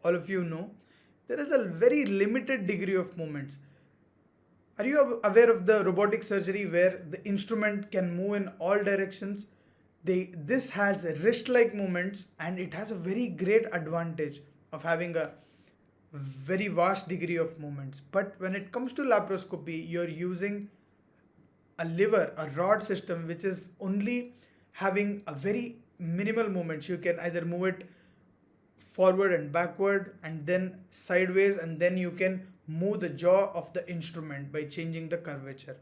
all of you know, there is a very limited degree of movements. Are you aware of the robotic surgery where the instrument can move in all directions? This has wrist-like movements, and it has a very great advantage of having a very vast degree of movements. But when it comes to laparoscopy, you're using a lever, a rod system, which is only having a very minimal movements. You can either move it forward and backward and then sideways, and then you can move the jaw of the instrument by changing the curvature.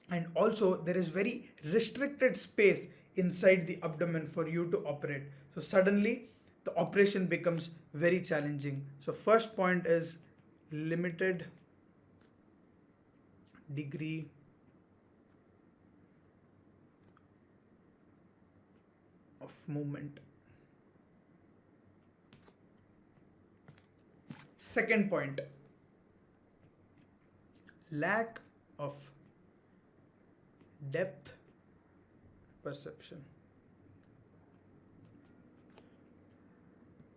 And also there is very restricted space inside the abdomen for you to operate. So suddenly the operation becomes very challenging. So first point is limited degree of movement. Second point, lack of depth perception.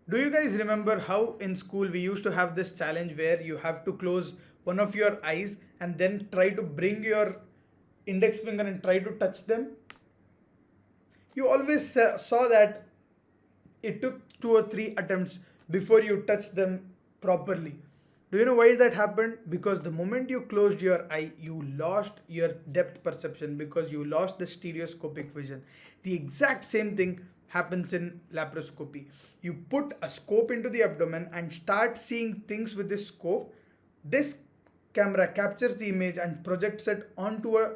Do you guys remember how in school we used to have this challenge where you have to close one of your eyes and then try to bring your index finger and try to touch them? You always saw that it took 2 or 3 attempts before you touched them properly. Do you know why that happened? Because the moment you closed your eye, you lost your depth perception because you lost the stereoscopic vision. The exact same thing happens in laparoscopy. You put a scope into the abdomen and start seeing things with this scope. This camera captures the image and projects it onto a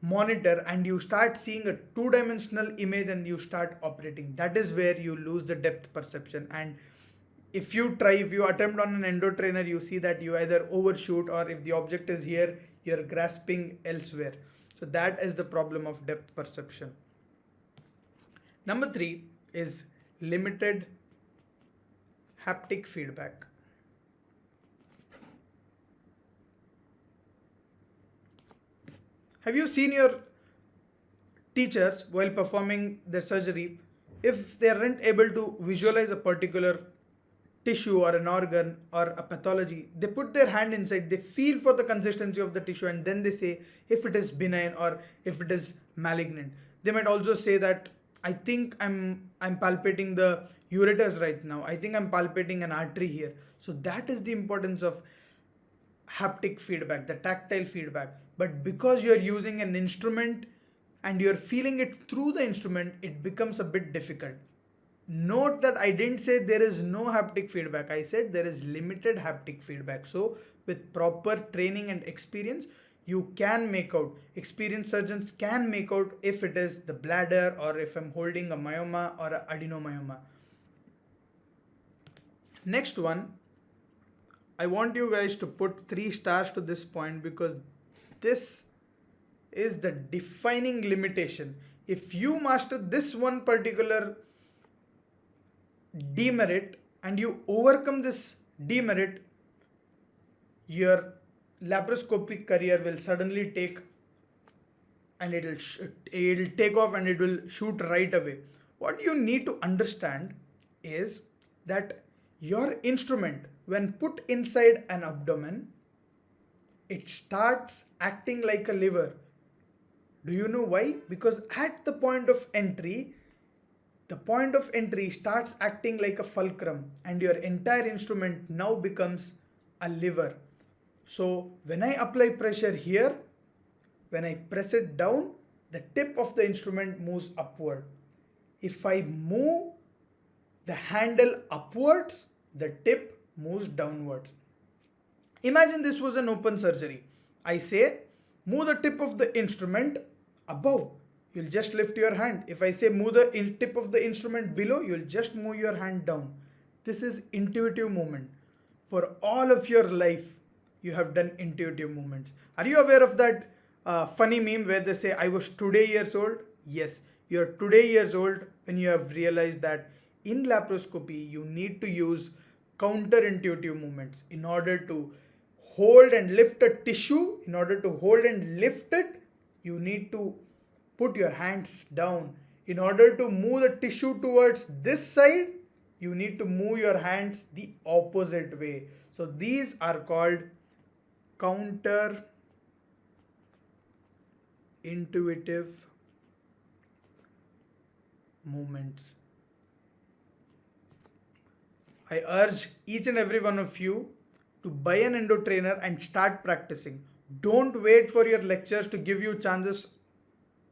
monitor, and you start seeing a 2-dimensional image and you start operating. That is where you lose the depth perception. And if you attempt on an endotrainer, you see that you either overshoot, or if the object is here, you're grasping elsewhere. So that is the problem of depth perception. Number 3 is limited haptic feedback. Have you seen your teachers while performing their surgery, if they aren't able to visualize a particular tissue or an organ or a pathology, they put their hand inside, they feel for the consistency of the tissue, and then they say if it is benign or if it is malignant. They might also say that I think I'm palpating the ureters right now. I think I'm palpating an artery here. So that is the importance of haptic feedback, the tactile feedback. But because you're using an instrument and you're feeling it through the instrument, it becomes a bit difficult. Note that I didn't say there is no haptic feedback. I said there is limited haptic feedback. So with proper training and experience, you can make out, experienced surgeons can make out if it is the bladder or if I'm holding a myoma or an adenomyoma. Next one, I want you guys to put 3 stars to this point because this is the defining limitation. If you master this one particular demerit and you overcome this demerit, your laparoscopic career will suddenly take and it'll take off and it will shoot right away. What you need to understand is that your instrument, when put inside an abdomen, it starts acting like a lever. Do you know why? Because at the point of entry starts acting like a fulcrum, and your entire instrument now becomes a lever. So when I apply pressure here, when I press it down, the tip of the instrument moves upward. If I move the handle upwards, the tip moves downwards. Imagine this was an open surgery. I say move the tip of the instrument above, you'll just lift your hand. If I say move the tip of the instrument below, you'll just move your hand down. This is intuitive movement. For all of your life, you have done intuitive movements. Are you aware of that funny meme where they say I was today years old? Yes, you're today years old when you have realized that in laparoscopy you need to use counterintuitive movements in order to hold and lift a tissue. In order to hold and lift it, you need to put your hands down. In order to move the tissue towards this side, you need to move your hands the opposite way. So these are called counterintuitive movements. I urge each and every one of you to buy an Endotrainer and start practicing. Don't wait for your lectures to give you chances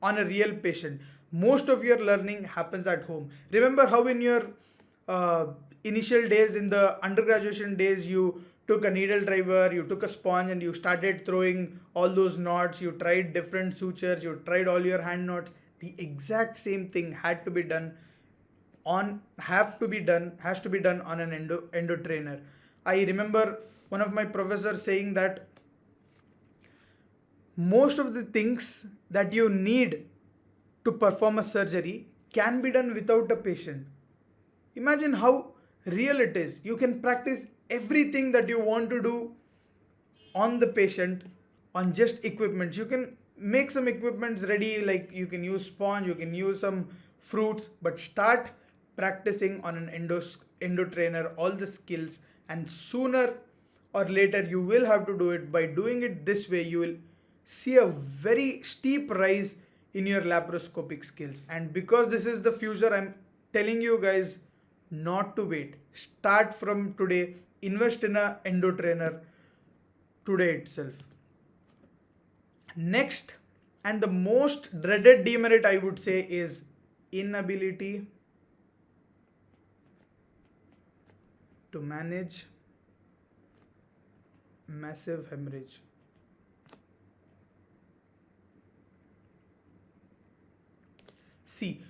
on a real patient. Most of your learning happens at home. Remember how in your uh, initial days, in the undergraduation days, you took a needle driver, you took a sponge and you started throwing all those knots, you tried different sutures, you tried all your hand knots. The exact same thing had to be done has to be done on an Endotrainer. I remember one of my professors saying that most of the things that you need to perform a surgery can be done without a patient. Imagine how real it is. You can practice everything that you want to do on the patient on just equipment. You can make some equipments ready, like you can use sponge, you can use some fruits, but start practicing on an Endotrainer all the skills, and sooner or later you will have to do it. By doing it this way, you will see a very steep rise in your laparoscopic skills. And because this is the future, I'm telling you guys not to wait. Start from today. Invest in a Endotrainer today itself. Next, and the most dreaded demerit, I would say, is inability to manage massive hemorrhage. See,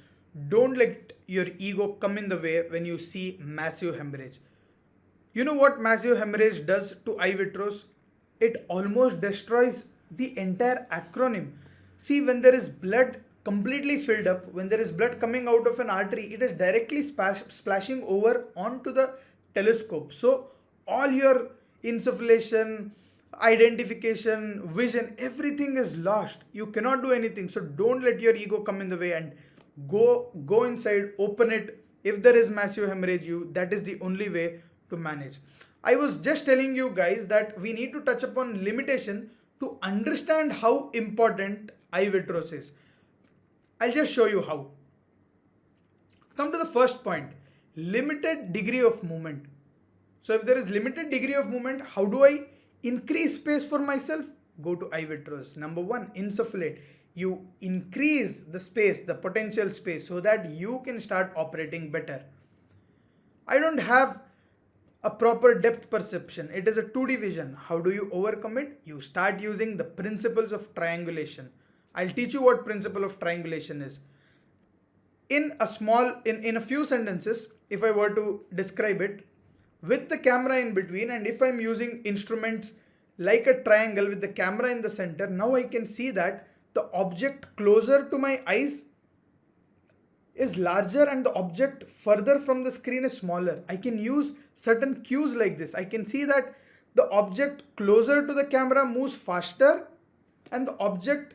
don't let your ego come in the way when you see massive hemorrhage. You know what massive hemorrhage does to EVITREOUS? It almost destroys the entire acronym. See, when there is blood completely filled up, when there is blood coming out of an artery, it is directly splashing over onto the telescope. So all your insufflation, identification, vision, everything is lost. You cannot do anything. So don't let your ego come in the way, and go inside, open it. If there is massive hemorrhage, that is the only way to manage. I was just telling you guys that we need to touch upon limitation to understand how important EVITREOUS is. I'll just show you how. Come to the first point, limited degree of movement. So if there is limited degree of movement, how do I increase space for myself? Go to EVITREOUS. Number one, insufflate. You increase the space, the potential space, so that you can start operating better. I don't have a proper depth perception. It is a 2D vision. How do you overcome it? You start using the principles of triangulation. I'll teach you what principle of triangulation is. In a few sentences, if I were to describe it, with the camera in between, and if I'm using instruments like a triangle with the camera in the center, now I can see that the object closer to my eyes is larger and the object further from the screen is smaller. I can use certain cues like this. I can see that the object closer to the camera moves faster and the object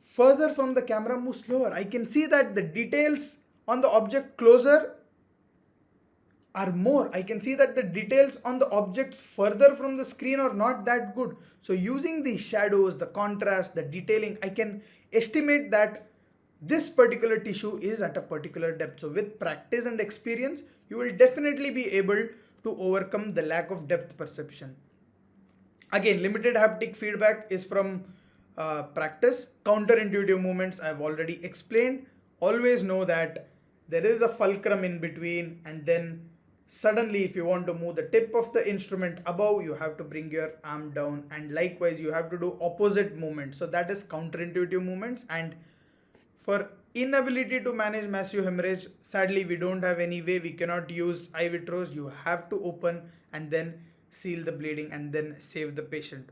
further from the camera moves slower. I can see that the details on the object closer are more. I can see that the details on the objects further from the screen are not that good. So using the shadows, the contrast, the detailing, I can estimate that this particular tissue is at a particular depth. So with practice and experience, you will definitely be able to overcome the lack of depth perception. Again, limited haptic feedback is from practice. Counterintuitive movements I've already explained. Always know that there is a fulcrum in between, and then suddenly if you want to move the tip of the instrument above, you have to bring your arm down, and likewise you have to do opposite movement. So that is counterintuitive movements. And for inability to manage massive hemorrhage, sadly we don't have any way. We cannot use EVITREOUS. You have to open and then seal the bleeding and then save the patient.